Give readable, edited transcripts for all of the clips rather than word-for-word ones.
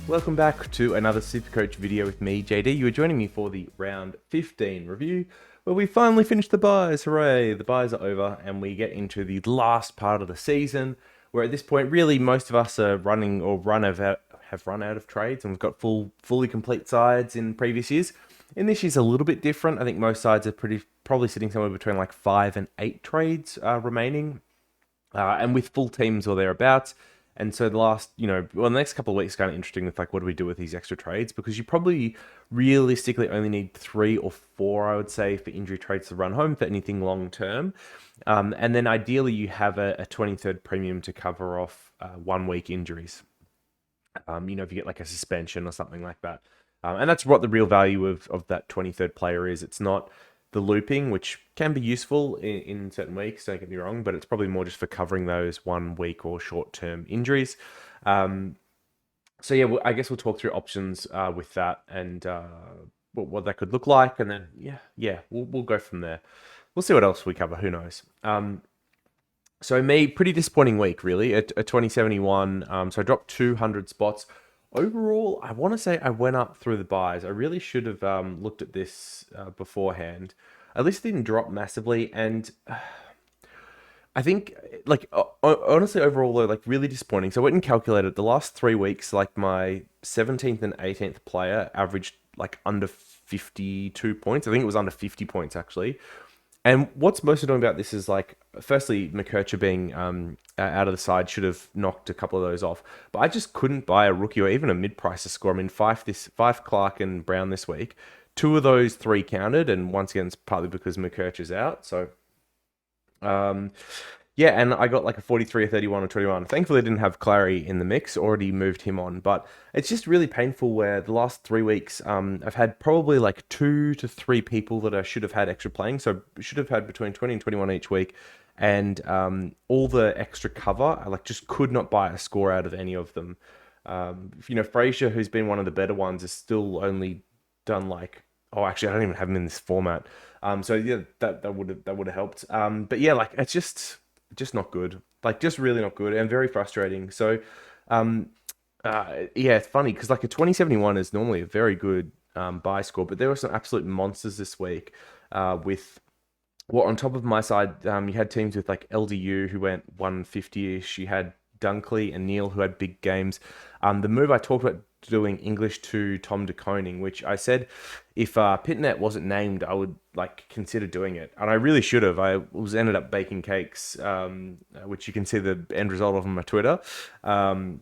Welcome back to another SuperCoach video with me, JD. You are joining me for the round 15 review, where we finally finished the buys. Hooray! The buys are over, and we get into the last part of the season, where at this point, really, most of us are running or have run out of trades, and we've got fully complete sides in previous years. In this year's a little bit different. I think most sides are probably sitting somewhere between like 5 and 8 trades remaining, and with full teams or thereabouts. And so the next couple of weeks is kind of interesting with like, what do we do with these extra trades? Because you probably realistically only need 3 or 4, I would say, for injury trades to run home for anything long term. And then ideally you have a 23rd premium to cover off 1 week injuries. If you get like a suspension or something like that. And that's what the real value of that 23rd player is. It's not the looping, which can be useful in certain weeks, don't get me wrong, but it's probably more just for covering those 1 week or short-term injuries. So yeah, I guess we'll talk through options with that and what that could look like, and then we'll go from there. We'll see what else we cover. Who knows? So pretty disappointing week, really. A 2071. So I dropped 200 spots. Overall, I want to say I went up through the buys. I really should have looked at this beforehand. At least it didn't drop massively, and I think, like, honestly, overall, though, like, really disappointing. So I went and calculated the last 3 weeks, like, my 17th and 18th player averaged, like, under 52 points. I think it was under 50 points, actually. And what's most annoying about this is, like, firstly, McKercher being out of the side should have knocked a couple of those off. But I just couldn't buy a rookie or even a mid-price to score. I mean, five Clark and Brown this week. 2 of those 3 counted, and once again, it's partly because McKercher's out. So, and I got like a 43, a 31, or 21. Thankfully, I didn't have Clary in the mix, already moved him on. But it's just really painful where the last 3 weeks, I've had probably like 2 to 3 people that I should have had extra playing. So should have had between 20 and 21 each week. And all the extra cover, I like just could not buy a score out of any of them. Frazier, who's been one of the better ones, is still only done like, oh, actually, I don't even have him in this format. So yeah, that would have helped. But yeah, like it's just not good. Like just really not good and very frustrating. So it's funny because like a 2071 is normally a very good buy score, but there were some absolute monsters this week with. Well, on top of my side, you had teams with like LDU who went 150-ish. You had Dunkley and Neil who had big games. The move I talked about doing English to Tom de Koning, which I said if Pitnet wasn't named, I would like consider doing it, and I really should have. I ended up baking cakes, which you can see the end result of on my Twitter. And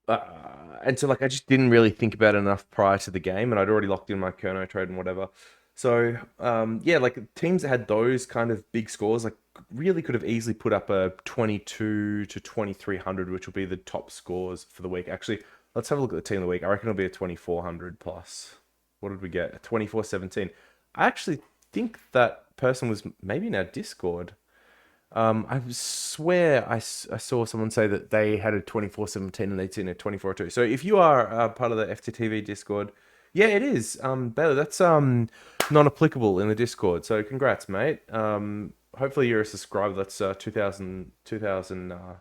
so like I just didn't really think about it enough prior to the game, and I'd already locked in my Kerno trade and whatever. So, like teams that had those kind of big scores, like really could have easily put up a 22 to 2300, which will be the top scores for the week. Actually, let's have a look at the team of the week. I reckon it'll be a 2400 plus. What did we get? A 2417. I actually think that person was maybe in our Discord. I swear I saw someone say that they had a 2417 and they'd seen a 2402. So if you are part of the FTTV Discord, yeah, it is. Bailey, that's non-applicable in the Discord. So congrats, mate. Hopefully you're a subscriber. That's $2,000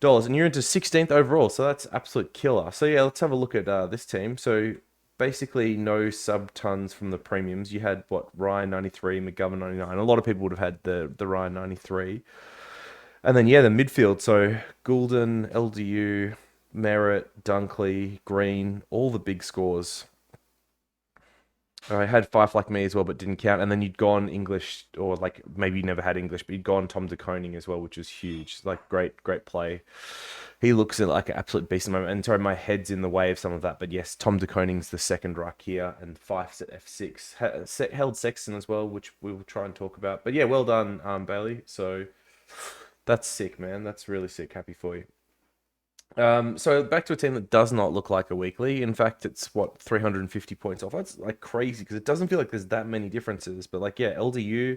dollars, and you're into 16th overall. So that's absolute killer. So yeah, let's have a look at this team. So basically, no sub tons from the premiums. You had what, Ryan 93, McGovern 99. A lot of people would have had the Ryan 93, and then yeah, the midfield. So Goulden, LDU, Merritt, Dunkley, Green, all the big scores. I had Fife like me as well, but didn't count. And then you'd gone English, or like maybe you never had English, but you'd gone Tom de Koning as well, which was huge. Like great play. He looks like an absolute beast at the moment. And sorry, my head's in the way of some of that. But yes, Tom de Koning's the second ruck here, and Fife's at F6. Held Sexton as well, which we will try and talk about. But yeah, well done, Bailey. So that's sick, man. That's really sick. Happy for you. So back to a team that does not look like a weekly. In fact, it's what, 350 points off. That's like crazy because it doesn't feel like there's that many differences. But like, yeah, LDU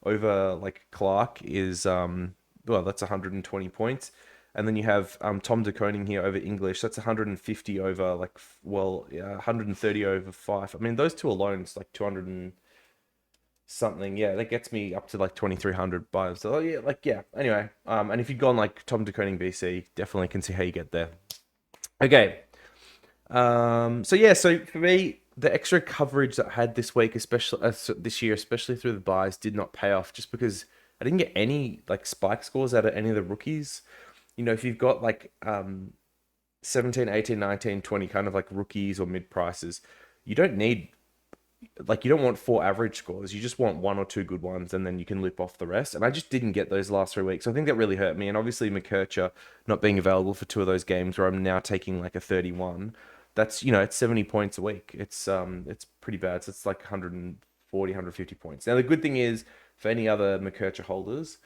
over like Clark is that's 120 points. And then you have Tom de Koning here over English. That's 150 over 130 over Fife. I mean, those two alone is like 200 and something. Yeah, that gets me up to like 2300 buys. So yeah. Anyway, and if you'd gone like Tom de Koning BC, definitely can see how you get there. Okay, So yeah, so for me, the extra coverage that I had this week, especially this year, especially through the buys, did not pay off just because I didn't get any like spike scores out of any of the rookies. If you've got like 17, 18, 19, 20 kind of like rookies or mid prices, you don't need you don't want four average scores. You just want one or two good ones, and then you can lip off the rest. And I just didn't get those last 3 weeks. So I think that really hurt me. And obviously, McKercher not being available for two of those games, where I'm now taking like a 31. That's it's 70 points a week. It's pretty bad. So it's like 140, 150 points. Now the good thing is for any other McKercher holders,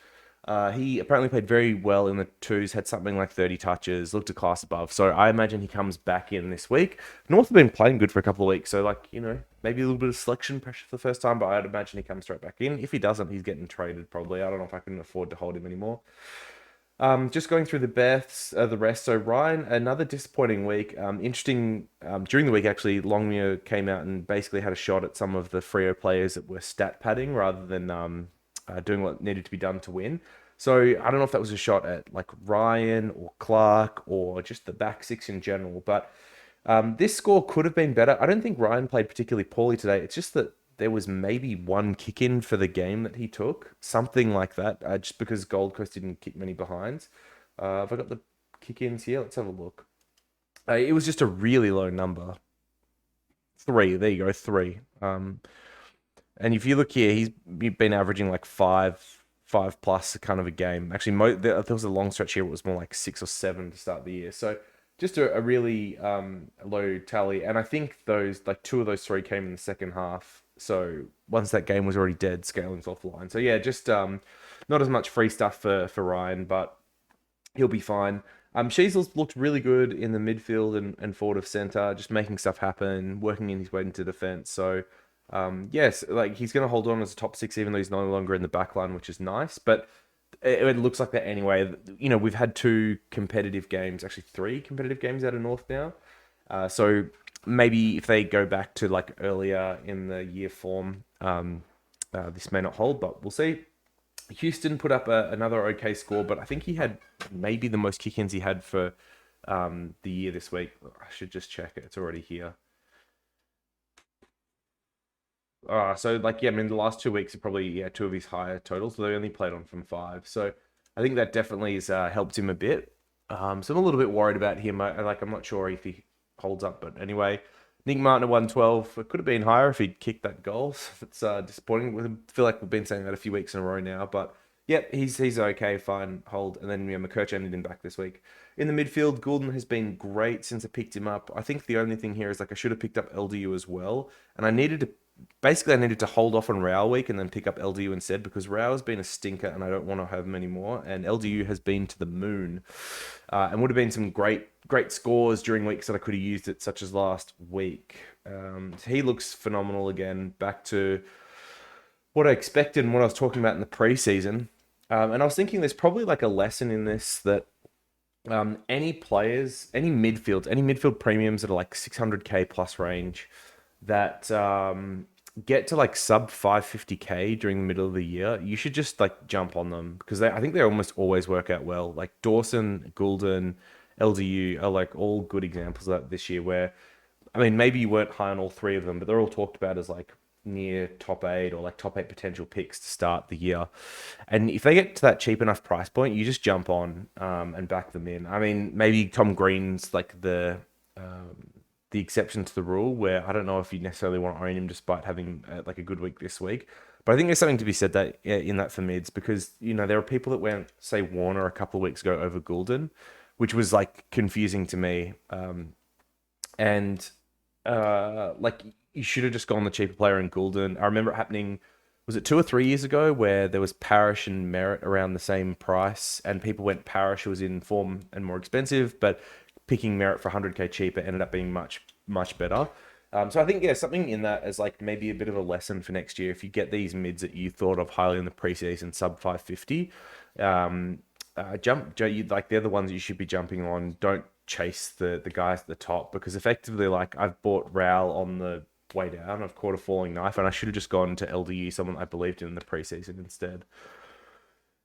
he apparently played very well in the twos, had something like 30 touches, looked a class above. So I imagine he comes back in this week. North have been playing good for a couple of weeks. So, maybe a little bit of selection pressure for the first time, but I'd imagine he comes straight back in. If he doesn't, he's getting traded probably. I don't know if I can afford to hold him anymore. Just going through the rest. So Ryan, another disappointing week. Interesting. During the week, actually, Longmuir came out and basically had a shot at some of the Freo players that were stat padding rather than doing what needed to be done to win. So I don't know if that was a shot at like Ryan or Clark or just the back six in general, but this score could have been better. I don't think Ryan played particularly poorly today. It's just that there was maybe one kick in for the game that he took, something like that, just because Gold Coast didn't kick many behinds. Have I got the kick ins here? Let's have a look. It was just a really low number. Three. There you go, three. And if you look here, he's been averaging like five plus kind of a game. Actually, there was a long stretch here. It was more like 6 or 7 to start the year. So just a really low tally. And I think those like two of those three came in the second half. So once that game was already dead, Scaling's offline. So yeah, just not as much free stuff for Ryan, but he'll be fine. Sheasel's looked really good in the midfield and forward of centre, just making stuff happen, working in his way into defence. So yes, like he's going to hold on as a top six, even though he's no longer in the back line, which is nice. But it looks like that anyway. We've had two competitive games, actually three competitive games out of North now. So maybe if they go back to like earlier in the year form, this may not hold, but we'll see. Houston put up another okay score, but I think he had maybe the most kick-ins he had for the year this week. I should just check it. It's already here. So like yeah, I mean the last 2 weeks are probably two of his higher totals. So they only played on from five. So I think that definitely has helped him a bit. So I'm a little bit worried about him. I'm not sure if he holds up, but anyway, Nick Martin at 112. It could have been higher if he'd kicked that goal. So it's disappointing. I feel like we've been saying that a few weeks in a row now, but yep, he's okay, fine, hold. And then McKerch ended him back this week. In the midfield, Goulden has been great since I picked him up. I think the only thing here is like I should have picked up LDU as well, and I needed to hold off on Rao week and then pick up LDU instead because Rao has been a stinker and I don't want to have him anymore. And LDU has been to the moon, and would have been some great scores during weeks that I could have used it, such as last week. He looks phenomenal again, back to what I expected and what I was talking about in the preseason. And I was thinking there's probably like a lesson in this that any players, any midfield premiums that are like 600k plus range that get to like sub 550k during the middle of the year, you should just like jump on them because I think they almost always work out well. Like Dawson, Goulden, LDU are like all good examples of that this year where, I mean, maybe you weren't high on all three of them, but they're all talked about as like near top eight or like top eight potential picks to start the year. And if they get to that cheap enough price point, you just jump on and back them in. I mean, maybe Tom Green's like the exception to the rule where I don't know if you necessarily want to own him despite having like a good week this week. But I think there's something to be said that in that for mids because there are people that went say Warner a couple of weeks ago over Goulden, which was like confusing to me. And like you should have just gone the cheaper player in Goulden. I remember it happening. Was it 2 or 3 years ago where there was Parrish and Merritt around the same price, and people went Parrish was in form and more expensive, but picking Merritt for 100k cheaper ended up being much better. So I think something in that as like maybe a bit of a lesson for next year. If you get these mids that you thought of highly in the preseason, sub 550, like they're the ones you should be jumping on. Don't chase the guys at the top because effectively, like I've bought Raul on the way down. I've caught a falling knife, and I should have just gone to LDU, someone I believed in the preseason instead.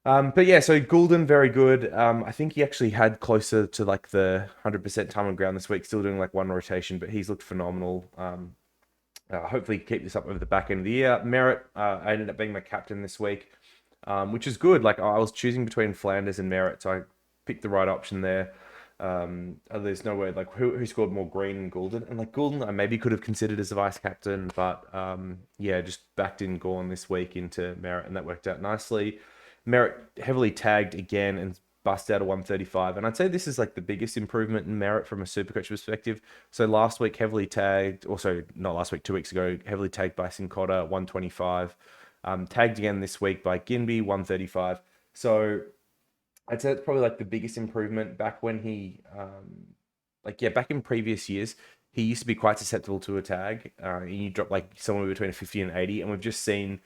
But yeah, so Goulden, very good. I think he actually had closer to like the 100% time on ground this week, still doing like one rotation, but he's looked phenomenal. Hopefully keep this up over the back end of the year. Merritt, I ended up being my captain this week, which is good. Like I was choosing between Flanders and Merritt, so I picked the right option there. There's no way like who scored more Green and Goulden, and like Goulden I maybe could have considered as a vice captain, but yeah, just backed in Gorn this week into Merritt, and that worked out nicely. Merritt heavily tagged again and bust out a 135, and I'd say this is like the biggest improvement in Merritt from a Supercoach perspective. So last week heavily tagged, also not last week, 2 weeks ago, heavily tagged by Sincotta, 125. Tagged again this week by Ginby, 135. So I'd say it's probably like the biggest improvement back when back in previous years, he used to be quite susceptible to a tag. And you drop like somewhere between a 50 and 80, and we've just seen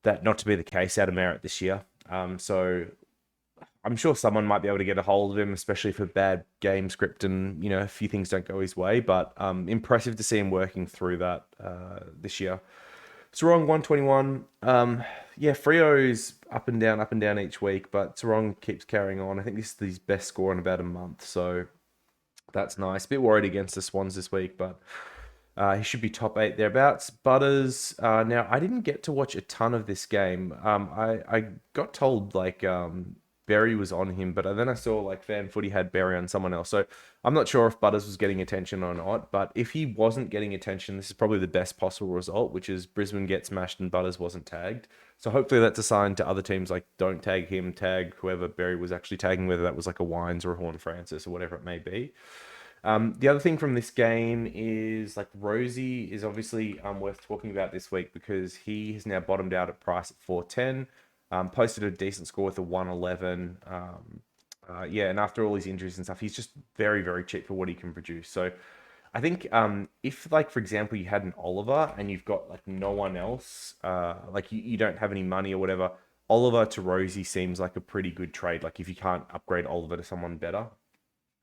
that not to be the case out of Merritt this year. So I'm sure someone might be able to get a hold of him, especially for bad game script and a few things don't go his way. But impressive to see him working through that this year. Sarong 121. Yeah, Frio's up and down each week, but Sarong keeps carrying on. I think this is his best score in about a month, so that's nice. Bit worried against the Swans this week, but he should be top 8 thereabouts. Butters. Now, I didn't get to watch a ton of this game. I got told like Berry was on him, but then I saw like Fan Footy had Berry on someone else. So I'm not sure if Butters was getting attention or not. But if he wasn't getting attention, this is probably the best possible result, which is Brisbane gets smashed and Butters wasn't tagged. So hopefully that's a sign to other teams like don't tag him, tag whoever Berry was actually tagging, whether that was like a Wines or a Horn Francis or whatever it may be. The other thing from this game is like Rosie is obviously worth talking about this week because he has now bottomed out at price at 410. Posted a decent score with a 111. Yeah, and after all his injuries and stuff, he's just very, very cheap for what he can produce. So I think if, like, for example, you had an Oliver and you've got like no one else, like you don't have any money or whatever, Oliver to Rosie seems like a pretty good trade. Like if you can't upgrade Oliver to someone better.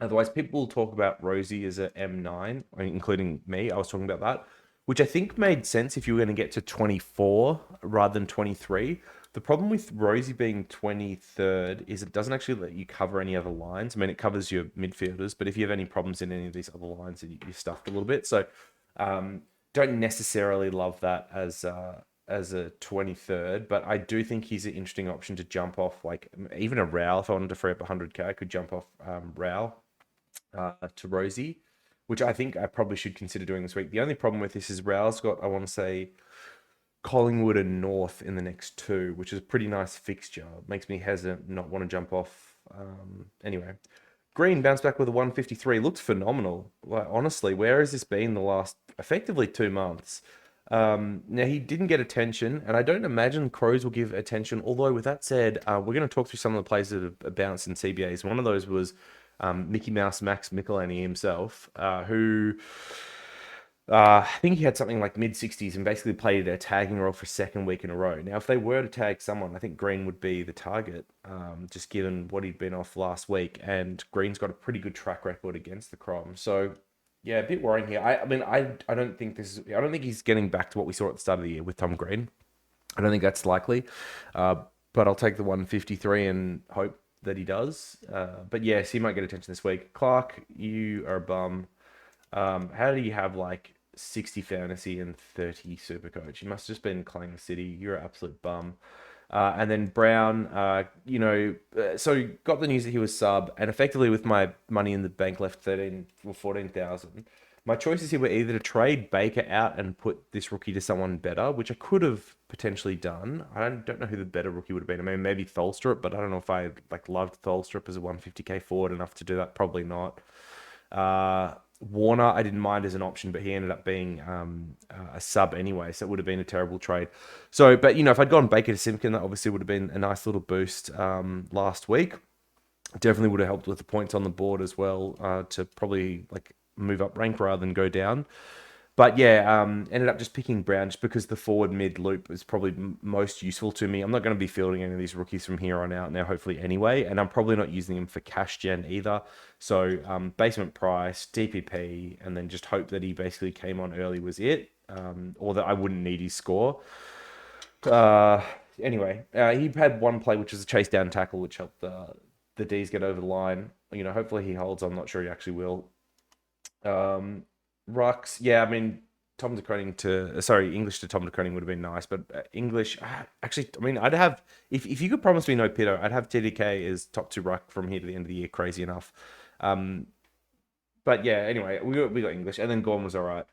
Otherwise, people will talk about Rosie as a M9, including me. I was talking about that, which I think made sense if you were going to get to 24 rather than 23. The problem with Rosie being 23rd is it doesn't actually let you cover any other lines. I mean, it covers your midfielders, but if you have any problems in any of these other lines, you're stuffed a little bit. So, don't necessarily love that as a 23rd, but I do think he's an interesting option to jump off. Like even a Rao, if I wanted to free up 100k, I could jump off Rao to Rosie, which I think I probably should consider doing this week. The only problem with this is Rao's got, I want to say, Collingwood and North in the next 2, which is a pretty nice fixture. It makes me hesitant, not want to jump off. Anyway, Green bounced back with a 153. Looks phenomenal. Like honestly, where has this been the last effectively 2 months? Now he didn't get attention, and I don't imagine Crows will give attention. Although with that said, we're going to talk through some of the players that have bounced in CBAs. One of those was Mickey Mouse Max Michelini himself, who I think he had something like mid 60s and basically played a tagging role for 2nd week in a row. Now, if they were to tag someone, I think Green would be the target, just given what he'd been off last week. And Green's got a pretty good track record against the Crom. So, yeah, a bit worrying here. I mean, I don't think I don't think he's getting back to what we saw at the start of the year with Tom Green. I don't think that's likely. But I'll take the 153 and hope that he does. But yes, he might get attention this week. Clark, you are a bum. How do you have like 60 fantasy and 30 Supercoach? You must have just been Clang City. You're an absolute bum. And then Brown, so got the news that he was sub, and effectively with my money in the bank left 13 or 14,000. My choices here were either to trade Baker out and put this rookie to someone better, which I could have potentially done. I don't know who the better rookie would have been. I mean, maybe Tholstrup, but I don't know if I like loved Tholstrup as a 150k forward enough to do that. Probably not. Warner, I didn't mind as an option, but he ended up being a sub anyway, so it would have been a terrible trade. So, but if I'd gone Baker to Simpkin, that obviously would have been a nice little boost last week. Definitely would have helped with the points on the board as well to probably like move up rank rather than go down. But yeah, ended up just picking Brown just because the forward mid loop is probably most useful to me. I'm not going to be fielding any of these rookies from here on out now, hopefully anyway, and I'm probably not using them for cash gen either. So basement price, DPP, and then just hope that he basically came on early was it, or that I wouldn't need his score. anyway, he had one play, which was a chase down tackle, which helped the D's get over the line. Hopefully he holds. I'm not sure he actually will. Rux, yeah, I mean, English to Tom de Koning would have been nice, but English, actually, I mean, I'd have, if you could promise me no Pito, I'd have TDK as top 2 ruck from here to the end of the year, crazy enough. But yeah, anyway, we got English, and then Gorm was all right.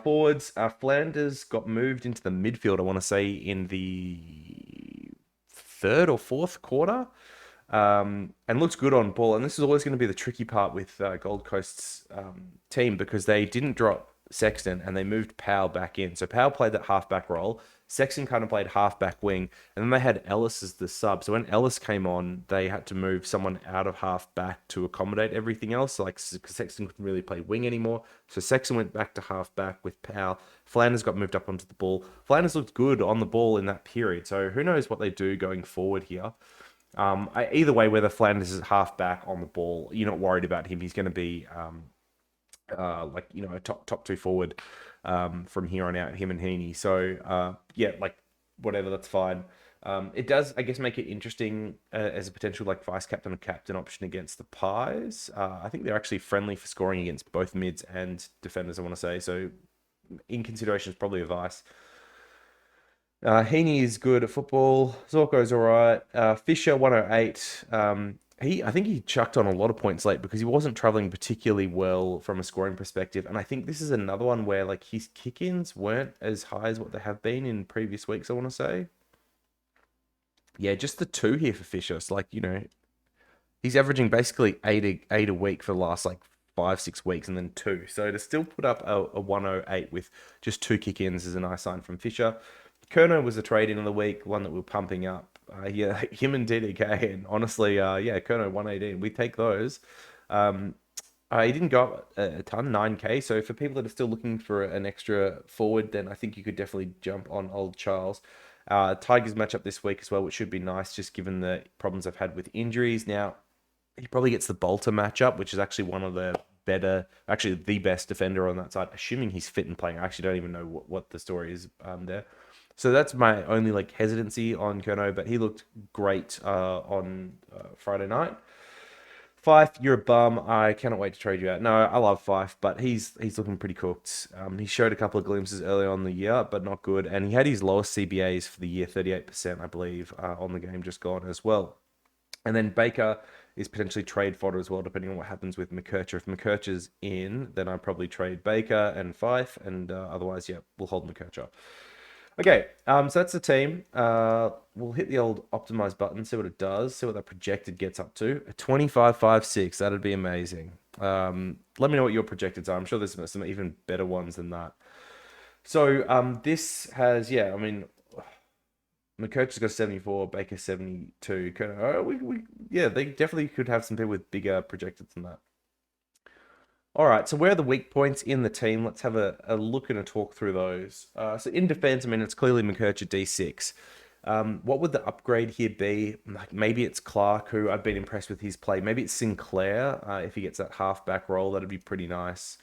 Forwards, Flanders got moved into the midfield, I want to say, in the third or fourth quarter. And looks good on ball. And this is always going to be the tricky part with Gold Coast's team, because they didn't drop Sexton and they moved Powell back in. So Powell played that halfback role. Sexton kind of played halfback wing, and then they had Ellis as the sub. So when Ellis came on, they had to move someone out of halfback to accommodate everything else. So like Sexton couldn't really play wing anymore. So Sexton went back to halfback with Powell. Flanders got moved up onto the ball. Flanders looked good on the ball in that period. So who knows what they do going forward here. Either way, whether Flanders is halfback on the ball, you're not worried about him. He's going to be a top 2 forward from here on out, him and Heaney. So yeah, like whatever, that's fine. It does, I guess, make it interesting as a potential like vice captain or captain option against the Pies. I think they're actually friendly for scoring against both mids and defenders, I want to say. So in consideration, it's probably a vice. Heaney is good at football. Zorko's all right. Fisher 108. I think he chucked on a lot of points late because he wasn't traveling particularly well from a scoring perspective. And I think this is another one where like his kick-ins weren't as high as what they have been in previous weeks, I want to say. Yeah, just the 2 here for Fisher. It's like, he's averaging basically eight a week for the last like 5-6 weeks, and then 2. So to still put up a 108 with just 2 kick-ins is a nice sign from Fisher. Kerno was a trade-in of the week, one that we're pumping up. Yeah, him and DDK, and honestly, Kerno 118. We take those. He didn't go up a ton, 9K. So for people that are still looking for an extra forward, then I think you could definitely jump on old Charles. Tigers match up this week as well, which should be nice, just given the problems I've had with injuries. Now, he probably gets the Bolter matchup, which is actually one of the the best defender on that side, assuming he's fit and playing. I actually don't even know what the story is there. So that's my only like hesitancy on Kerno, but he looked great on Friday night. Fife, you're a bum. I cannot wait to trade you out. No, I love Fife, but he's looking pretty cooked. He showed a couple of glimpses early on in the year, but not good. And he had his lowest CBAs for the year, 38%, I believe, on the game just gone as well. And then Baker is potentially trade fodder as well, depending on what happens with McKercher. If McKercher's in, then I'd probably trade Baker and Fife, and otherwise, yeah, we'll hold McKercher. Okay, so that's the team. We'll hit the old optimize button, see what it does, see what that projected gets up to. A 25.56, that'd be amazing. Let me know what your projecteds are. I'm sure there's some even better ones than that. So this has, yeah, I mean, McCoach's got 74, Baker 72. Yeah, they definitely could have some people with bigger projecteds than that. All right, so where are the weak points in the team? Let's have a look and a talk through those. So in defense, I mean, it's clearly McKercher D6. What would the upgrade here be? Like maybe it's Clark, who I've been impressed with his play. Maybe it's Sinclair. If he gets that halfback role, that'd be pretty nice.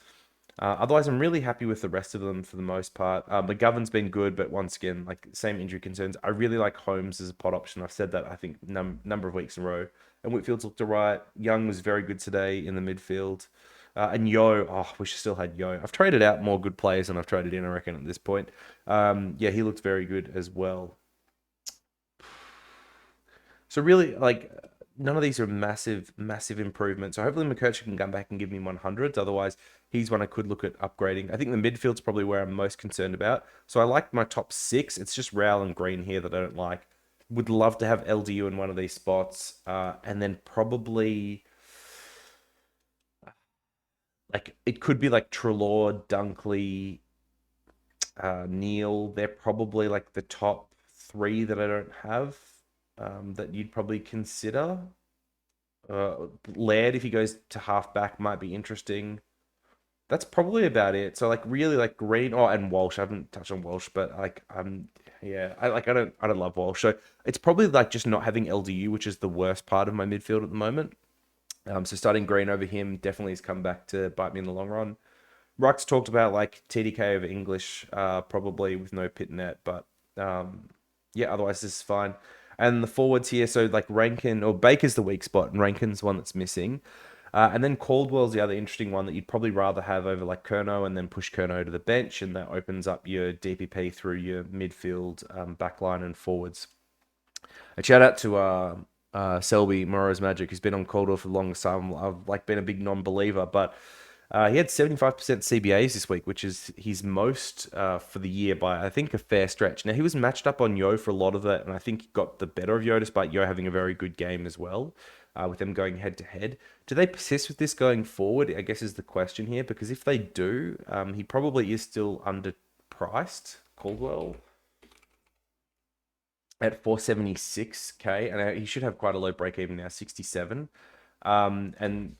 Otherwise, I'm really happy with the rest of them for the most part. McGovern's been good, but once again, like same injury concerns. I really like Holmes as a pot option. I've said that, I think, number of weeks in a row. And Whitfield's looked all right. Young was very good today in the midfield. And Yo, wish I still had Yo. I've traded out more good players than I've traded in, I reckon, at this point. Yeah, he looked very good as well. So really, like, none of these are massive improvements. So hopefully McKercher can come back and give me 100s. Otherwise, he's one I could look at upgrading. I think the midfield's probably where I'm most concerned about. So I like my top 6. It's just Rowell and Green here that I don't like. Would love to have LDU in one of these spots. And then probably... like it could be like Treloar, Dunkley, Neil. They're probably like the top 3 that I don't have that you'd probably consider. Laird, if he goes to halfback, might be interesting. That's probably about it. So like really like Green, and Walsh. I haven't touched on Walsh, but like yeah, I don't love Walsh. So it's probably like just not having LDU, which is the worst part of my midfield at the moment. So starting Green over him definitely has come back to bite me in the long run. Rux talked about like TDK over English, probably with no Pitnet, but Yeah, otherwise this is fine. And the forwards here, so like Rankin or Baker's the weak spot, and Rankin's the one that's missing. And then Caldwell's the other interesting one that you'd probably rather have over like Curnow and then push Curnow to the bench, and that opens up your DPP through your midfield, backline, and forwards. A shout out to Selby Morrow's Magic, who's been on Caldwell for the longest time. I've like been a big non-believer, but he had 75% CBAs this week, which is his most for the year by, I think, a fair stretch. Now, he was matched up on Yo for a lot of that, and I think he got the better of Yo, despite Yo having a very good game as well, with them going head to head. Do they persist with this going forward? I guess is the question here, because if they do, he probably is still underpriced, Caldwell, at 476k, and he should have quite a low break even now, 67. And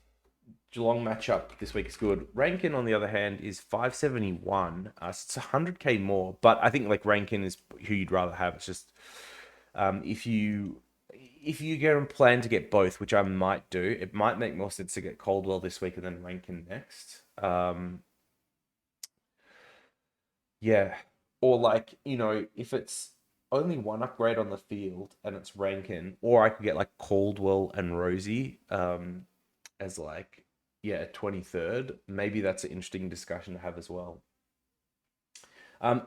Geelong matchup this week is good. Rankin, on the other hand, is 571. So it's 100k more, but I think like Rankin is who you'd rather have. It's just if you get a plan to get both, which I might do, it might make more sense to get Caldwell this week and then Rankin next. Yeah, or like if it's only one upgrade on the field and it's Rankin, or I could get like Caldwell and Rosie as like, yeah, 23rd. Maybe that's an interesting discussion to have as well.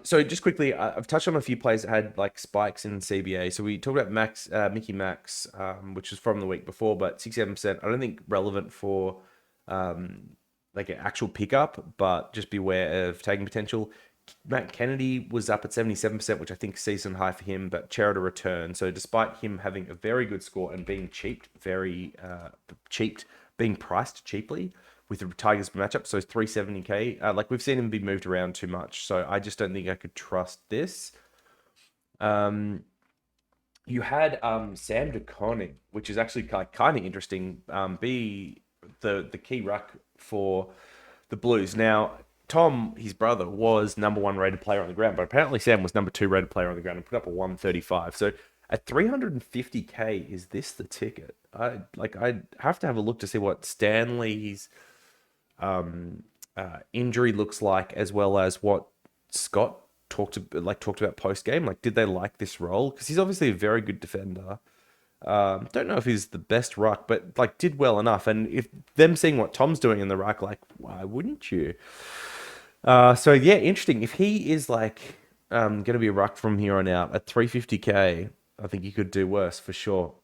So just quickly, I've touched on a few players that had like spikes in CBA. So we talked about Mickey Max, which was from the week before, but 67%. I don't think relevant for like an actual pickup, but just beware of taking potential. Matt Kennedy was up at 77%, which I think is season high for him, but Chera to return. So despite him having a very good score and being being priced cheaply with the Tigers matchup, so 370k, like we've seen him be moved around too much. So I just don't think I could trust this. You had Sam De Koning, which is actually kind of interesting. Be the key ruck for the Blues. Now, Tom, his brother, was number one rated player on the ground, but apparently Sam was number two rated player on the ground and put up a 135. So at 350k, is this the ticket? I have to have a look to see what Stanley's injury looks like, as well as what Scott talked about post game. Like, did they like this role? Because he's obviously a very good defender. Don't know if he's the best ruck, but like did well enough. And if them seeing what Tom's doing in the ruck, like, why wouldn't you? So yeah, interesting. If he is like going to be a ruck from here on out at 350k, I think he could do worse for sure.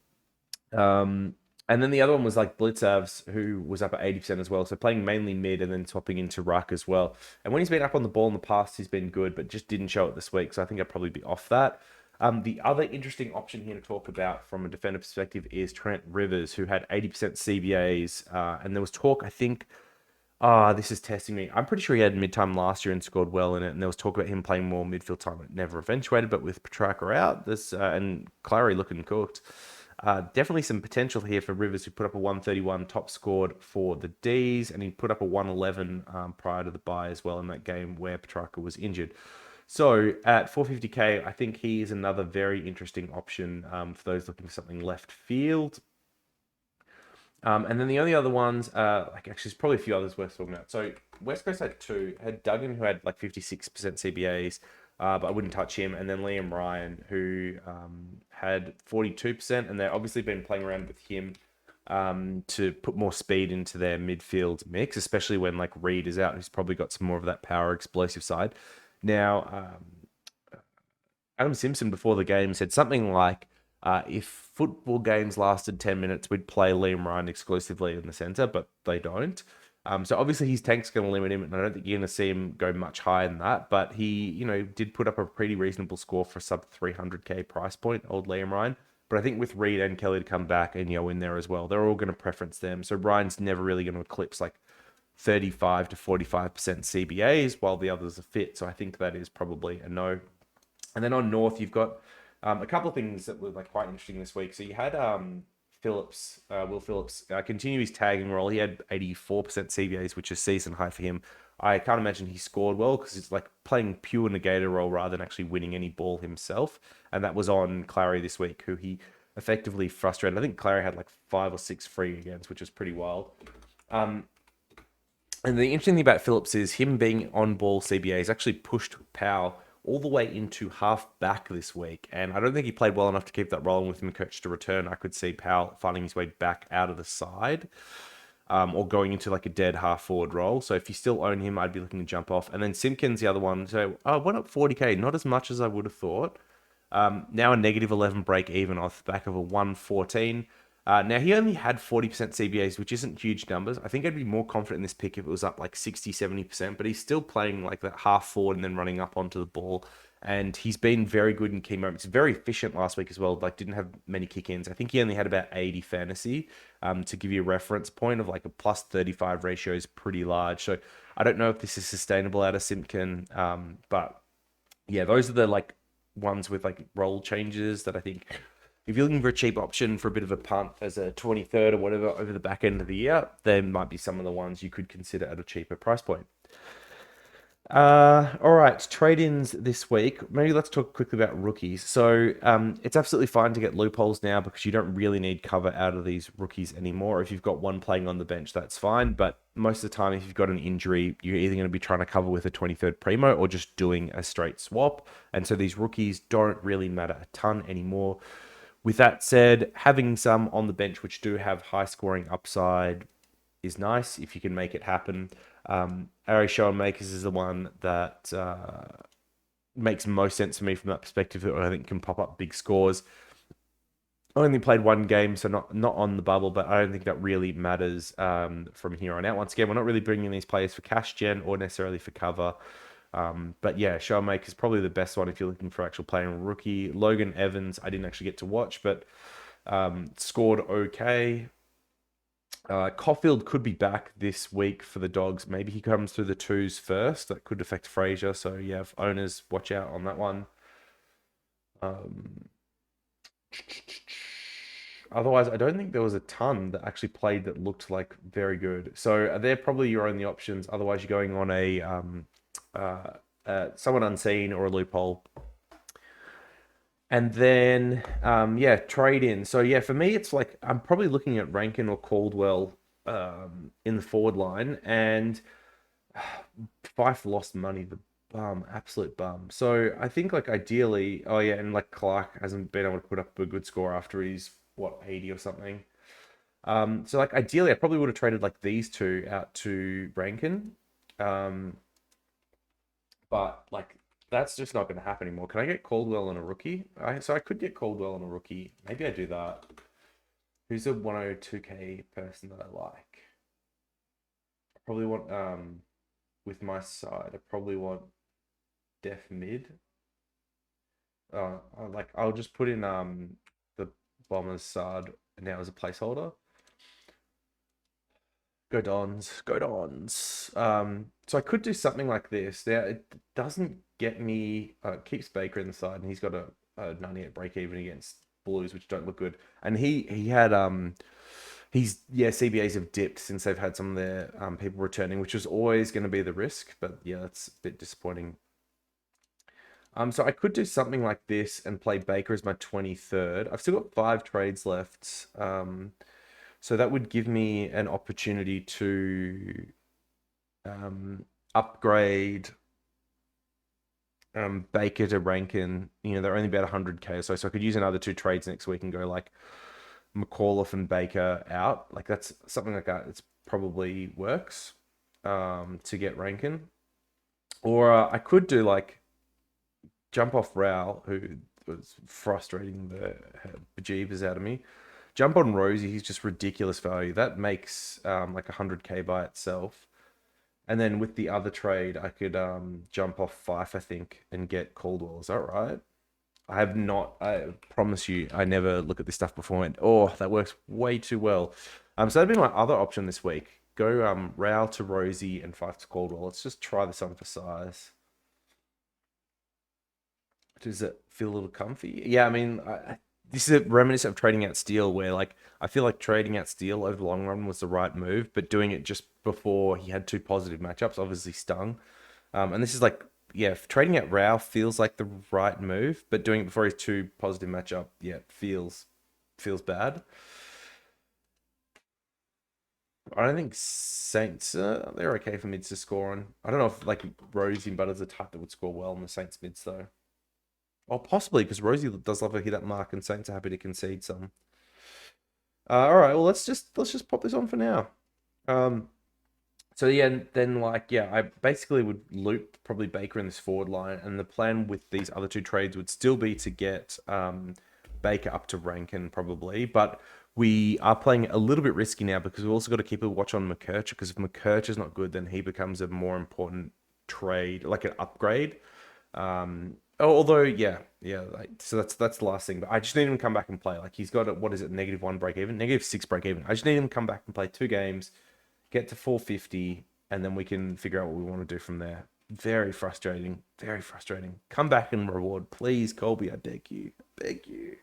And then the other one was like Blitzavs, who was up at 80% as well. So playing mainly mid and then swapping into ruck as well. And when he's been up on the ball in the past, he's been good, but just didn't show it this week. So I think I'd probably be off that. The other interesting option here to talk about from a defender perspective is Trent Rivers, who had 80% CBAs. And there was talk, I think, this is testing me. I'm pretty sure he had mid-time last year and scored well in it. And there was talk about him playing more midfield time. It never eventuated, but with Petrarca out, and Clary looking cooked. Definitely some potential here for Rivers, who put up a 131, top scored for the Ds, and he put up a 111 prior to the bye as well in that game where Petrarca was injured. So at 450k, I think he is another very interesting option for those looking for something left field. And then the only other ones, like actually, there's probably a few others worth talking about. So West Coast had two. Had Duggan, who had like 56% CBAs, but I wouldn't touch him. And then Liam Ryan, who had 42%, and they've obviously been playing around with him to put more speed into their midfield mix, especially when like Reed is out, who's probably got some more of that power explosive side. Now, Adam Simpson before the game said something like, if football games lasted 10 minutes, we'd play Liam Ryan exclusively in the centre, but they don't. So obviously his tank's going to limit him, and I don't think you're going to see him go much higher than that. But he, did put up a pretty reasonable score for a sub 300k price point, old Liam Ryan. But I think with Reed and Kelly to come back and Yo in there as well, they're all going to preference them. So Ryan's never really going to eclipse like 35 to 45% CBAs, while the others are fit. So I think that is probably a no. And then on North, you've got a couple of things that were like quite interesting this week. So you had Will Phillips continue his tagging role. He had 84% CBAs, which is season high for him. I can't imagine he scored well because it's like playing pure negator role rather than actually winning any ball himself. And that was on Clary this week, who he effectively frustrated. I think Clary had like 5 or 6 free against, which is pretty wild. And the interesting thing about Phillips is him being on ball CBAs actually pushed Powell all the way into half back this week. And I don't think he played well enough to keep that rolling with McCurch to return. I could see Powell finding his way back out of the side. Or going into like a dead half forward role. So if you still own him, I'd be looking to jump off. And then Simpkins, the other one. So went up 40k, not as much as I would have thought. Now a negative 11 break even off the back of a 114. Now he only had 40% CBAs, which isn't huge numbers. I think I'd be more confident in this pick if it was up like 60, 70%, but he's still playing like that half forward and then running up onto the ball. And he's been very good in key moments. Very efficient last week as well. Like didn't have many kick-ins. I think he only had about 80 fantasy. To give you a reference point of like a plus 35 ratio is pretty large. So I don't know if this is sustainable out of Simpkin. But yeah, those are the like ones with like role changes that I think if you're looking for a cheap option for a bit of a punt as a 23rd or whatever over the back end of the year, there might be some of the ones you could consider at a cheaper price point. All right, trade-ins this week. Maybe let's talk quickly about rookies. So it's absolutely fine to get loopholes now because you don't really need cover out of these rookies anymore. If you've got one playing on the bench, that's fine. But most of the time, if you've got an injury, you're either going to be trying to cover with a 23rd primo or just doing a straight swap. And so these rookies don't really matter a ton anymore. With that said, having some on the bench which do have high scoring upside is nice if you can make it happen. Ari Schoenmakers is the one that makes most sense for me from that perspective. That I think can pop up big scores. I only played one game, so not on the bubble, but I don't think that really matters from here on out. Once again, we're not really bringing these players for cash gen or necessarily for cover. But yeah, Schoenmakers is probably the best one if you're looking for actual playing rookie. Logan Evans, I didn't actually get to watch, but scored okay. Caulfield could be back this week for the Dogs. Maybe he comes through the twos first. That could affect Fraser. So yeah, if owners, watch out on that one. Otherwise, I don't think there was a ton that actually played that looked like very good. So they're probably your only options. Otherwise, you're going on a someone unseen or a loophole. And then, yeah, trade in. So yeah, for me, it's like I'm probably looking at Rankin or Caldwell in the forward line, and Fife lost money. The bum, absolute bum. So I think like ideally, oh yeah, and like Clark hasn't been able to put up a good score after he's what 80 or something. So like ideally, I probably would have traded like these two out to Rankin, but like that's just not going to happen anymore. Can I get Caldwell and a rookie? So I could get Caldwell and a rookie. Maybe I do that. Who's a 102k person that I like? I probably want with my side. I probably want Def Mid. I'll just put in the Bombers side now as a placeholder. Go Dons, go Dons. So I could do something like this. Now it doesn't get me. It keeps Baker in the side, and he's got a 98 break even against Blues, which don't look good. And he had CBAs have dipped since they've had some of their people returning, which was always going to be the risk. But yeah, that's a bit disappointing. So I could do something like this and play Baker as my 23rd. I've still got 5 trades left. So that would give me an opportunity to upgrade Baker to Rankin. You know, they're only about 100k or so. So I could use another 2 trades next week and go like McAuliffe and Baker out. Like that's something like that. It's probably works to get Rankin. Or I could do like jump off Rao, who was frustrating the bejeebers out of me. Jump on Rosie, he's just ridiculous value. That makes like 100k by itself. And then with the other trade, I could jump off Fife, I think, and get Caldwell. Is that right? I promise you, I never look at this stuff beforehand. Oh, that works way too well. So that'd be my other option this week. Go Rao to Rosie and Fife to Caldwell. Let's just try this on for size. Does it feel a little comfy? Yeah, I mean, this is a reminiscent of trading out Steele, where like I feel like trading out Steele over the long run was the right move, but doing it just before he had 2 positive matchups obviously stung. And this is like, yeah, trading out Rao feels like the right move, but doing it before his 2 positive matchup, yeah, feels bad. I don't think Saints, they're okay for mids to score on. I don't know if like Rosie and Butter's the type that would score well on the Saints mids though. Or possibly because Rosie does love to hit that mark and Saints are happy to concede some. All right, well let's just pop this on for now. Um, so yeah, then like yeah, I basically would loop probably Baker in this forward line, and the plan with these other two trades would still be to get Baker up to Rankin probably, but we are playing a little bit risky now because we've also got to keep a watch on McKercher because if McKercher's not good, then he becomes a more important trade, like an upgrade. Although yeah, like, so that's the last thing. But I just need him to come back and play. Like he's got a, what is it, -1 break even, -6 break even. I just need him to come back and play 2 games, get to 450, and then we can figure out what we want to do from there. Very frustrating, very frustrating. Come back and reward, please, Colby. I beg you, I beg you.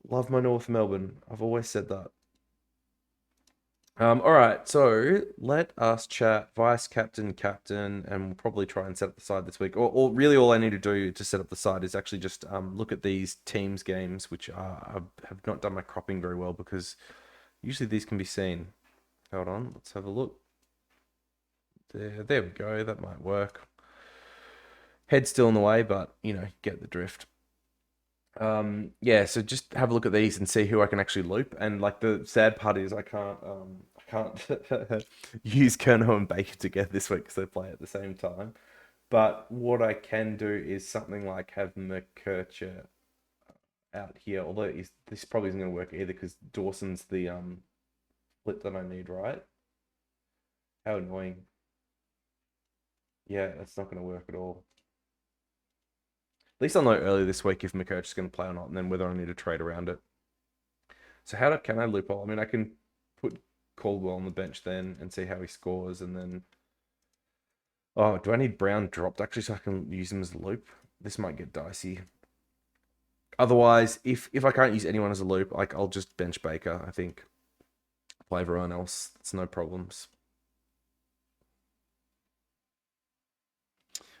Love my North Melbourne. I've always said that. All right, so let us chat vice captain, captain, and we'll probably try and set up the side this week. Or really, all I need to do to set up the side is actually just look at these teams games, which I have not done my cropping very well because usually these can be seen. Hold on, let's have a look. There we go. That might work. Head's still in the way, but you know, get the drift. Yeah, so just have a look at these and see who I can actually loop. And like the sad part is I can't use Kerno and Baker together this week because they play at the same time. But what I can do is something like have McKercher out here, although this probably isn't going to work either because Dawson's the flip that I need, right? How annoying. Yeah, that's not going to work at all. At least I'll know early this week if McKercher's going to play or not, and then whether I need to trade around it. So can I loophole? I mean, I can put Caldwell on the bench then and see how he scores, and then oh, do I need Brown dropped actually so I can use him as a loop? This might get dicey. Otherwise, if I can't use anyone as a loop, like I'll just bench Baker. I think play everyone else. It's no problems.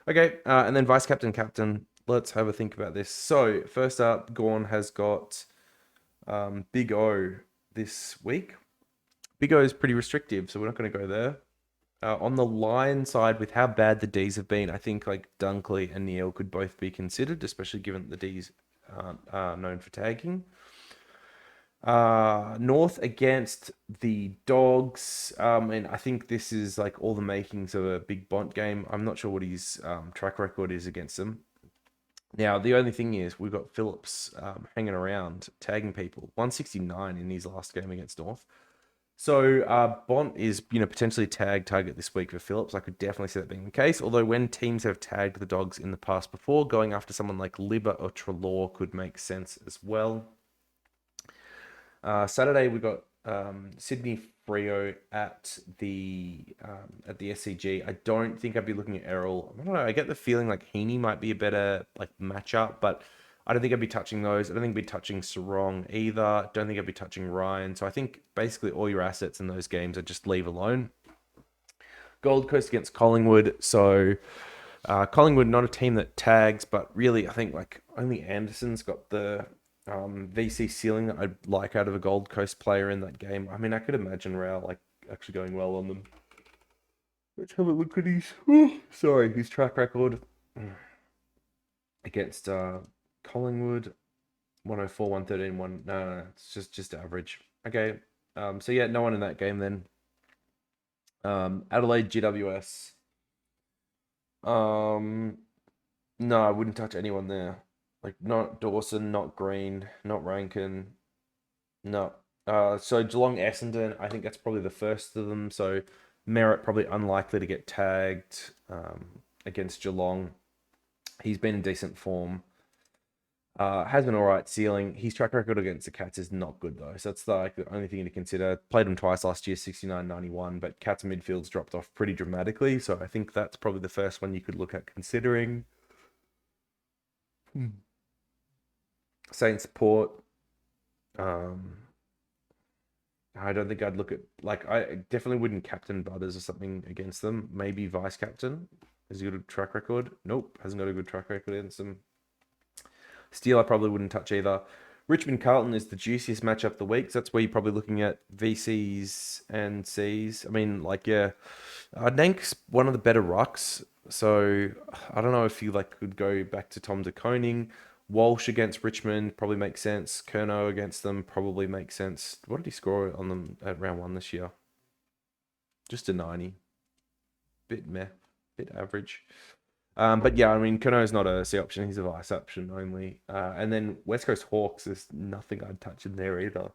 Okay, and then vice captain, captain. Let's have a think about this. So first up, Gorn has got Big O this week. Big O is pretty restrictive, so we're not going to go there. On the line side, with how bad the Ds have been, I think like Dunkley and Neil could both be considered, especially given that the Ds aren't known for tagging. North against the Dogs. And I think this is like all the makings of a big Bont game. I'm not sure what his track record is against them. Now, the only thing is we've got Phillips hanging around, tagging people. 169 in his last game against North. So Bont is, potentially a tag target this week for Phillips. I could definitely see that being the case. Although when teams have tagged the Dogs in the past before, going after someone like Libba or Trelaw could make sense as well. Saturday we got Sydney Freo at the SCG. I don't think I'd be looking at Errol. I don't know. I get the feeling like Heaney might be a better like matchup, but I don't think I'd be touching those. I don't think I'd be touching Sarong either. Don't think I'd be touching Ryan. So I think basically all your assets in those games are just leave alone. Gold Coast against Collingwood. So Collingwood, not a team that tags, but really I think like only Anderson's got the VC ceiling that I'd like out of a Gold Coast player in that game. I mean, I could imagine Rao like actually going well on them. Let's have a look at his track record against Collingwood. 104, 113, 1. No, it's just average. Okay. So yeah, no one in that game then. Adelaide GWS. No, I wouldn't touch anyone there. Like not Dawson, not Green, not Rankin, no. So Geelong Essendon, I think that's probably the first of them. So Merritt probably unlikely to get tagged against Geelong. He's been in decent form. Has been all right ceiling. His track record against the Cats is not good though. So that's the only thing to consider. Played him twice last year, 69-91, but Cats midfield's dropped off pretty dramatically. So I think that's probably the first one you could look at considering. Saints Port. I don't think I'd look at I definitely wouldn't captain Butters or something against them. Maybe vice captain. Has he got a track record? Nope, hasn't got a good track record against them. Steele I probably wouldn't touch either. Richmond Carlton is the juiciest matchup of the week. So that's where you're probably looking at VCs and Cs. I mean, like, yeah, Nank's one of the better rucks. So I don't know if you like could go back to Tom de Koning. Walsh against Richmond probably makes sense. Kerno against them probably makes sense. What did he score on them at round one this year? Just a 90. Bit meh, bit average. But yeah, I mean, Kerno's not a C option. He's a vice option only. And then West Coast Hawks, there's nothing I'd touch in there either.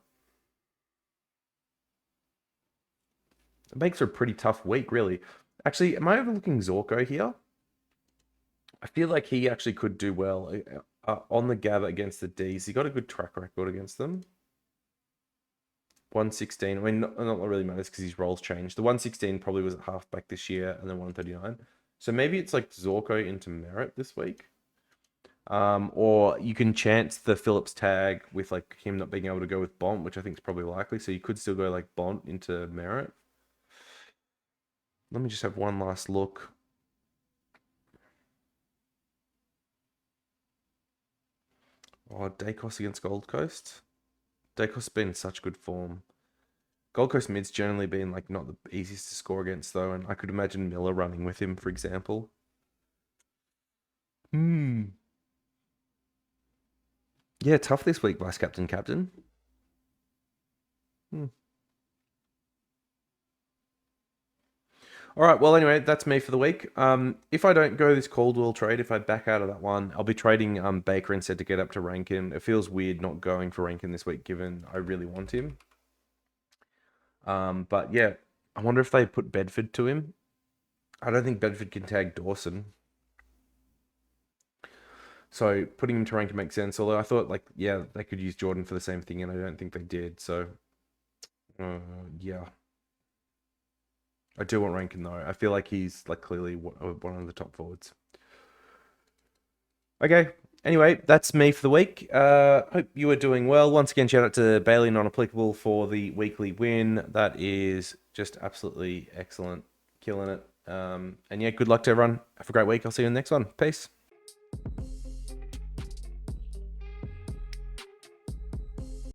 It makes for a pretty tough week, really. Actually, am I overlooking Zorko here? I feel like he actually could do well on the Gabba against the Ds. He got a good track record against them. 116. I mean, not really matters because his roles changed. The 116 probably was at halfback this year, and then 139. So maybe it's like Zorko into Merritt this week. Or you can chance the Phillips tag with like him not being able to go with Bont, which I think is probably likely. So you could still go like Bont into Merritt. Let me just have one last look. Oh, Dacos against Gold Coast. Dacos has been in such good form. Gold Coast mid's generally been like not the easiest to score against though, and I could imagine Miller running with him, for example. Yeah, tough this week, vice captain. Hmm. All right. Well, anyway, that's me for the week. If I don't go this Caldwell trade, if I back out of that one, I'll be trading Baker instead to get up to Rankin. It feels weird not going for Rankin this week, given I really want him. But yeah, I wonder if they put Bedford to him. I don't think Bedford can tag Dawson. So putting him to Rankin makes sense. Although I thought like, yeah, they could use Jordan for the same thing, and I don't think they did. So yeah. I do want Rankin though. I feel like he's like clearly one of the top forwards. Okay. Anyway, that's me for the week. Hope you are doing well. Once again, shout out to Bailey Non-Applicable for the weekly win. That is just absolutely excellent. Killing it. And yeah, good luck to everyone. Have a great week. I'll see you in the next one. Peace.